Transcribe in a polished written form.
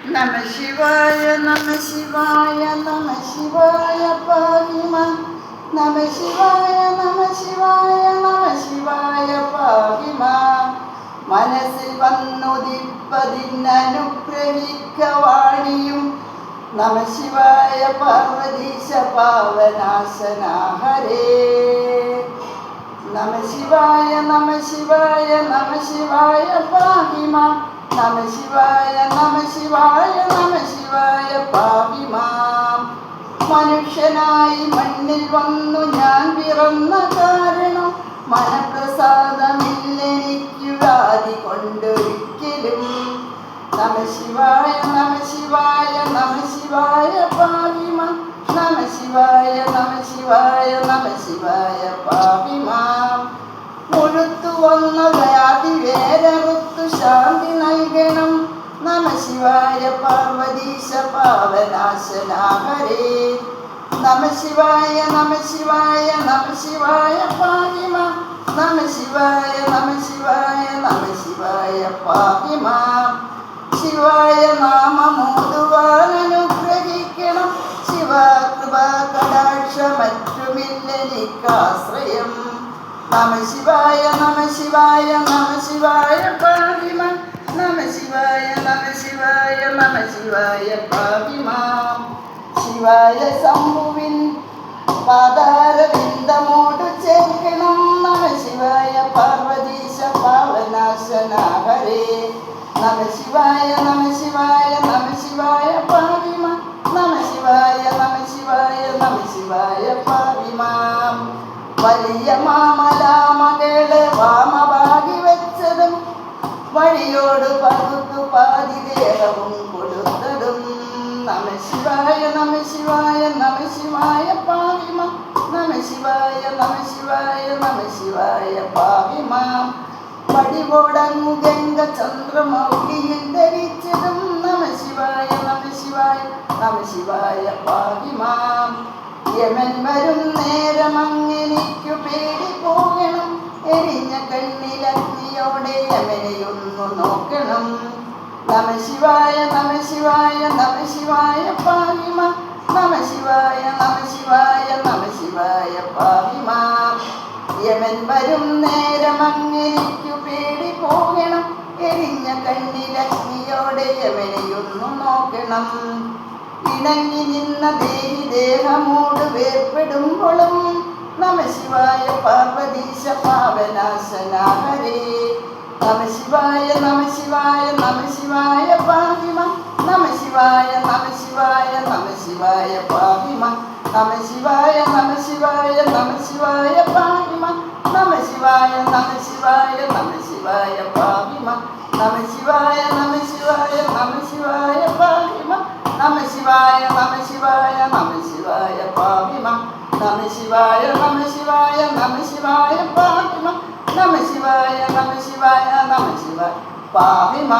നമ ശിവായ നമ ശിവായ നമ ശിവായ പാഹിമ നമ ശിവായ നമ ശിവായ നമ ശിവായ പാഹിമ മനസ്സിൽ വന്നുദിപ്പതിനനുഗ്രഹിക്കവാണിയും നമ ശിവായ പാർവതീശ പാവനാശന ഹരേ നമ ശിവായ നമ ശിവായ നമ ശിവായ പാഹിമ നമ ശിവായ നമ ശിവായ നമ ശിവായ പാപിമാം മനുഷ്യനായി മണ്ണിൽ വന്നു ഞാൻ പിറന്ന കാരണം മനപ്രസാദമില്ലെനിക്കു വ്യാധി കൊണ്ടൊരിക്കലും നമ ശിവായ നമ ശിവായ നമ ശിവായ പാപിമാം നമ ശിവായ നമ ശിവായ നമ ശിവായ പാപിമാം മുഴുത്തു വന്ന വ്യാധി വേരറുത്തു ശാന്തി നൽകണം നമ ശിവായ പാർവതീശ പാവനാശന ഹരേ നമ ശിവായ നമ ശിവായ നമ ശിവായ പാഹിമ നമ ശിവായ നമ ശിവായ നമ ശിവായ പാഹിമ ശിവായ നാമമോതുവാൻ അനുഗ്രഹിക്കണം ശിവകൃപ കടാക്ഷ മറ്റുമില്ലെനിക്കാശ്രയം നമ ശിവായ നമ ശിവായ നമ ശിവായ പാഹിമ നമ ശിവായ നമ ശിവായ നമ ശിവായ പാഹിമ ശിവായ ശംഭുവിൻ പാതാരവിന്ദമോടു ചേർക്കണം നമ ശിവായ പാർവതീശ പാവനാശന ഹരേ നമ ശിവായ നമ ശിവായ നമ ശിവായ പാഹിമ നമ ശിവായ നമ ശിവായ നമ ശിവായ പാഹിമ വലിയ മാമലാമകളെ വാമഭാഗി വെച്ചതും വഴിയോട് പകുത്തു പാതി ദേഹവും കൊടുത്തതും നമ ശിവായ നമ ശിവായ നമ ശിവായ പാഹിമ നമ ശിവായ നമ ശിവായ നമ ശിവായ പാഹിമ വടിവോടങ്ങു ഗംഗ ചന്ദ്രമൗലിയിൽ ധരിച്ചതും നമ ശിവായ നമ ശിവായ നമ ശിവായ പാഹിമ യമൻ വരും നേരമങ്ങനിക്കു പേടി പോകണം എരിഞ്ഞ കണ്ണിലഗ്നിയോടെ യമനെയൊന്നു നോക്കണം നമ ശിവായ നമ ശിവായ നമ ശിവായ പാഹിമ നമ ശിവായ നമ ശിവായ നമ ശിവായ പാഹിമ യമൻ വരും നേരമങ്ങനിക്കു പേടി പോകണം എരിഞ്ഞ കണ്ണിലഗ്നിയോടെ യമനെയൊന്നു നോക്കണം ഇണങ്ങി നിന്ന ദേഹി ദേഹമോട് വേർപ്പെടുമ്പോഴും നമ ശിവായ പാർവതീശ പാവനാശന ഹരേ നമ ശിവായ നമ ശിവായ നമ ശിവായ പാഹിമ നമ ശിവായ നമ ശിവായ നമ ശിവായ പാഹിമ നമ ശിവായ നമ ശിവായ നമ ശിവായ പാഹിമ നമ ശിവായ നമ ശിവായ നമ ശിവായ പാഹിമ നമ ശിവായ നമ ശിവായ നമ ശിവായ പാഹിമ നമ ശിവായ നമ ശിവായ നമ ശിവായ പാഹിമ നമ ശിവായ നമ ശിവായ നമ ശിവായ പാഹിമ നമ ശിവായ നമ ശിവായ നമ ശിവായ പാഹിമ